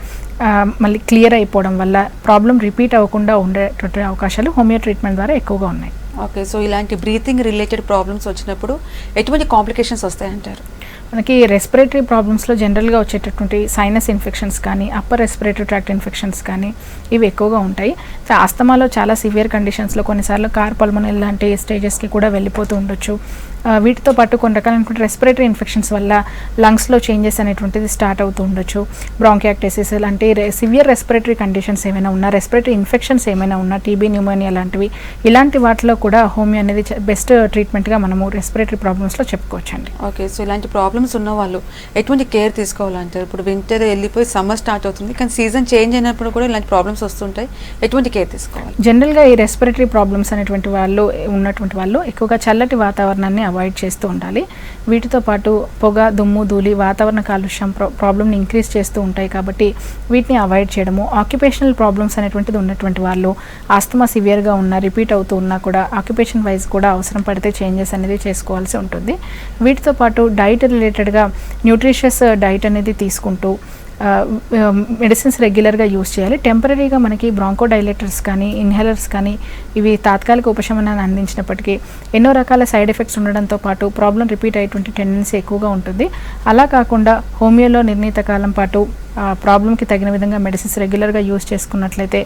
మళ్ళీ క్లియర్ అయిపోవడం వల్ల ప్రాబ్లం రిపీట్ అవ్వకుండా ఉండేటువంటి అవకాశాలు హోమియో ట్రీట్మెంట్ ద్వారా ఎక్కువగా ఉన్నాయి. ఓకే, సో ఇలాంటి బ్రీతింగ్ రిలేటెడ్ ప్రాబ్లమ్స్ వచ్చినప్పుడు ఎటువంటి కాంప్లికేషన్స్ వస్తాయంటారు? మనకి రెస్పిరేటరీ ప్రాబ్లమ్స్లో జనరల్గా వచ్చేటటువంటి సైనస్ ఇన్ఫెక్షన్స్ కానీ, అప్పర్ రెస్పిరేటరీ ట్రాక్ట్ ఇన్ఫెక్షన్స్ కానీ ఇవి ఎక్కువగా ఉంటాయి. ఆస్తమాలో చాలా సివియర్ కండిషన్స్లో కొన్నిసార్లు కార్పల్మోనల్ లాంటి స్టేజెస్కి కూడా వెళ్ళిపోతూ ఉండొచ్చు. వీటితో పాటు కొన్ని రకాలైనటువంటి రెస్పిరేటరీ ఇన్ఫెక్షన్స్ వల్ల లంగ్స్లో చేంజెస్ అనేటువంటిది స్టార్ట్ అవుతూ ఉండొచ్చు. బ్రాంకియాక్టైసిస్ లాంటి సివియర్ రెస్పిరేటరీ కండిషన్స్ ఏమైనా ఉన్నా, రెస్పిరేటరీ ఇన్ఫెక్షన్స్ ఏమైనా ఉన్నా, టీబీ, న్యూమోనియా లాంటివి, ఇలాంటి వాటిలో కూడా హోమియో అనేది బెస్ట్ ట్రీట్మెంట్గా మనము రెస్పిరేటరీ ప్రాబ్లమ్స్లో చెప్పుకోవచ్చండి. ఓకే, సో ఇలాంటి ప్రాబ్లమ్స్ ఉన్న వాళ్ళు ఎటువంటి కేర్ తీసుకోవాలంటారు? ఇప్పుడు వింటర్ వెళ్ళిపోయి సమ్మర్ స్టార్ట్ అవుతుంది, కానీ సీజన్ చేంజ్ అయినప్పుడు కూడా ఇలాంటి ప్రాబ్లమ్స్ వస్తుంటాయి, ఎటువంటి కేర్ తీసుకోవాలి? జనరల్గా ఈ రెస్పిరేటరీ ప్రాబ్లమ్స్ అనేటువంటి వాళ్ళు ఉన్నటువంటి వాళ్ళు ఎక్కువగా చల్లటి వాతావరణాన్ని అవాయిడ్ చేస్తూ ఉండాలి. వీటితో పాటు పొగ, దుమ్ము, ధూళి, వాతావరణ కాలుష్యం ప్రాబ్లమ్ని ఇంక్రీజ్ చేస్తూ ఉంటాయి కాబట్టి వీటిని అవాయిడ్ చేయడము. ఆక్యుపేషనల్ ప్రాబ్లమ్స్ అనేటువంటిది ఉన్నటువంటి వాళ్ళు, ఆస్తమా సివియర్గా ఉన్నా, రిపీట్ అవుతూ ఉన్నా కూడా ఆక్యుపేషన్ వైజ్ కూడా అవసరం పడితే చేంజెస్ అనేది చేసుకోవాల్సి ఉంటుంది. వీటితో పాటు డైట్ రిలేటెడ్గా న్యూట్రిషియస్ డైట్ అనేది తీసుకుంటూ మెడిసిన్స్ రెగ్యులర్గా యూస్ చేయాలి. టెంపరీగా మనకి బ్రాంకోడైలేటర్స్ కానీ, ఇన్హేలర్స్ కానీ ఇవి తాత్కాలిక ఉపశమనాన్ని అందించినప్పటికీ ఎన్నో రకాల సైడ్ ఎఫెక్ట్స్ ఉండడంతో పాటు ప్రాబ్లం రిపీట్ అయ్యేటువంటి టెండెన్సీ ఎక్కువగా ఉంటుంది. అలా కాకుండా హోమియోలో నిర్ణీత కాలం పాటు ప్రాబ్లంకి తగిన విధంగా మెడిసిన్స్ రెగ్యులర్గా యూస్ చేసుకున్నట్లయితే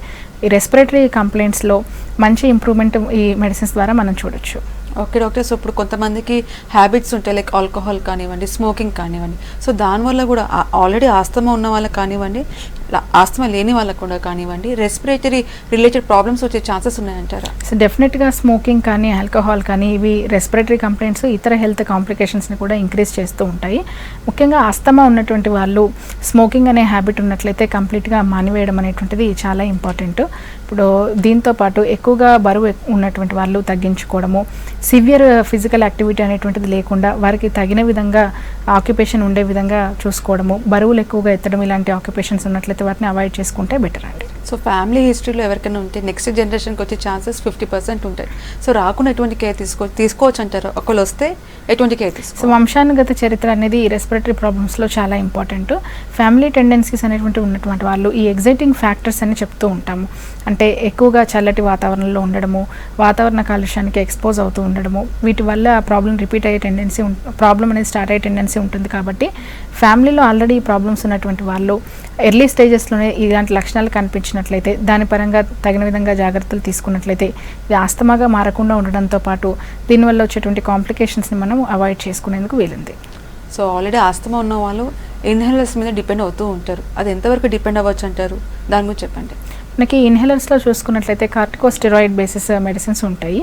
ఈ రెస్పిరేటరీ కంప్లైంట్స్లో మంచి ఇంప్రూవ్మెంట్ ఈ మెడిసిన్స్ ద్వారా మనం చూడొచ్చు. ఓకే డాక్టర్, సో ఇప్పుడు కొంతమందికి హ్యాబిట్స్ ఉంటాయి, లైక్ ఆల్కహాల్ కానివ్వండి, స్మోకింగ్ కానివ్వండి, సో దానివల్ల కూడా ఆల్రెడీ ఆస్తమా ఉన్న వాళ్ళకి కానివ్వండి, ఆస్తమా లేని వాళ్ళకు కూడా కానివ్వండి, రెస్పిరేటరీ రిలేటెడ్ ప్రాబ్లమ్స్ వచ్చే ఛాన్సెస్ ఉన్నాయంటారా? సో డెఫినెట్గా స్మోకింగ్ కానీ, ఆల్కహాల్ కానీ ఇవి రెస్పిరేటరీ కంప్లైంట్స్, ఇతర హెల్త్ కాంప్లికేషన్స్ని కూడా ఇంక్రీజ్ చేస్తూ ఉంటాయి. ముఖ్యంగా ఆస్తమా ఉన్నటువంటి వాళ్ళు స్మోకింగ్ అనే హ్యాబిట్ ఉన్నట్లయితే కంప్లీట్గా మానివేయడం అనేటువంటిది చాలా ఇంపార్టెంట్. ఇప్పుడు దీంతో పాటు ఎక్కువగా బరువు ఉన్నటువంటి వాళ్ళు తగ్గించుకోవడము, సివియర్ ఫిజికల్ యాక్టివిటీ అనేటువంటిది లేకుండా వారికి తగిన విధంగా ఆక్యుపేషన్ ఉండే విధంగా చూసుకోవడము, బరువులు ఎక్కువగా ఎత్తడం, ఇలాంటి ఆక్యుపేషన్స్ ఉన్నట్లయితే వాటిని అవాయిడ్ చేసుకుంటే బెటర్ అండి. సో ఫ్యామిలీ హిస్టరీలో ఎవరికైనా ఉంటే నెక్స్ట్ జనరేషన్కి వచ్చే ఛాన్సెస్ 50% ఉంటాయి. సో రాకుండా ఎటువంటి కేర్ తీసుకోవచ్చు అంటారు? ఒకళ్ళు వస్తే ఎటువంటి కేర్ తీసుకోవచ్చు? సో వంశానుగత చరిత్ర అనేది ఈ రెస్పిరేటరీ ప్రాబ్లమ్స్లో చాలా ఇంపార్టెంట్. ఫ్యామిలీ టెండెన్సీస్ అనేటువంటి ఉన్నటువంటి వాళ్ళు ఈ ఎగ్జైటింగ్ ఫ్యాక్టర్స్ అని చెప్తూ ఉంటాము. అంటే ఎక్కువగా చల్లటి వాతావరణంలో ఉండడము, వాతావరణ కాలుష్యానికి ఎక్స్పోజ్ అవుతూ ఉండడము, వీటి వల్ల ప్రాబ్లం రిపీట్ అయ్యే టెండెన్సీ, ప్రాబ్లం అనేది స్టార్ట్ అయ్యే టెండెన్సీ ఉంటుంది. కాబట్టి ఫ్యామిలీలో ఆల్రెడీ ప్రాబ్లమ్స్ ఉన్నటువంటి వాళ్ళు ఎర్లీ స్టేజెస్లోనే ఇలాంటి లక్షణాలు కనిపించినట్లయితే దాని పరంగా తగిన విధంగా జాగ్రత్తలు తీసుకున్నట్లయితే ఇది ఆస్తమాగా మారకుండా ఉండడంతో పాటు దీనివల్ల వచ్చేటువంటి కాంప్లికేషన్స్ని మనం అవాయిడ్ చేసుకునేందుకు వీలుంది. సో ఆల్రెడీ ఆస్తమా ఉన్న వాళ్ళు ఇన్హేలర్స్ మీద డిపెండ్ అవుతూ ఉంటారు, అది ఎంతవరకు డిపెండ్ అవ్వచ్చు అంటారు? దాని గురించి చెప్పండి. మనకి ఇన్హేలర్స్లో చూసుకున్నట్లయితే కార్టికోస్టెరాయిడ్ బేసిస్ మెడిసిన్స్ ఉంటాయి.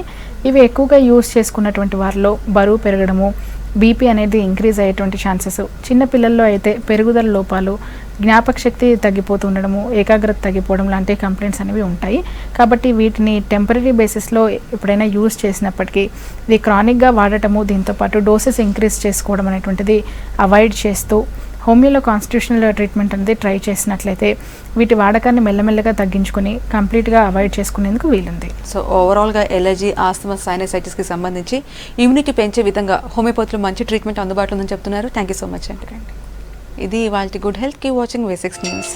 ఇవి ఎక్కువగా యూస్ చేసుకున్నటువంటి వారిలో బరువు పెరగడము, బీపీ అనేది ఇంక్రీజ్ అయ్యేటువంటి ఛాన్సెస్, చిన్నపిల్లల్లో అయితే పెరుగుదల లోపాలు, జ్ఞాపక శక్తి తగ్గిపోతూ ఉండడము, ఏకాగ్రత తగ్గిపోవడం లాంటి కంప్లైంట్స్ అనేవి ఉంటాయి. కాబట్టి వీటిని టెంపరీ బేసిస్లో ఎప్పుడైనా యూజ్ చేసినప్పటికీ ఇది క్రానిక్గా వాడటము, దీంతోపాటు డోసెస్ ఇంక్రీజ్ చేసుకోవడం అనేటువంటిది అవాయిడ్ చేస్తూ హోమియోలో కాన్స్టిట్యూషనల్ ట్రీట్మెంట్ అనేది ట్రై చేసినట్లయితే వీటి వాడకాన్ని మెల్లమెల్లగా తగ్గించుకొని కంప్లీట్గా అవాయిడ్ చేసుకునేందుకు వీలుంది. సో ఓవరాల్గా ఎలర్జీ, ఆస్తమా, సైనసైటిస్కి సంబంధించి ఇమ్యూనిటీ పెంచే విధంగా హోమియోపతిలో మంచి ట్రీట్మెంట్ అందుబాటులో ఉందని చెప్తున్నారు. థ్యాంక్ యూ సో మచ్ అండి. ఇది ఇవాల్టి good health. Keep watching V6 news.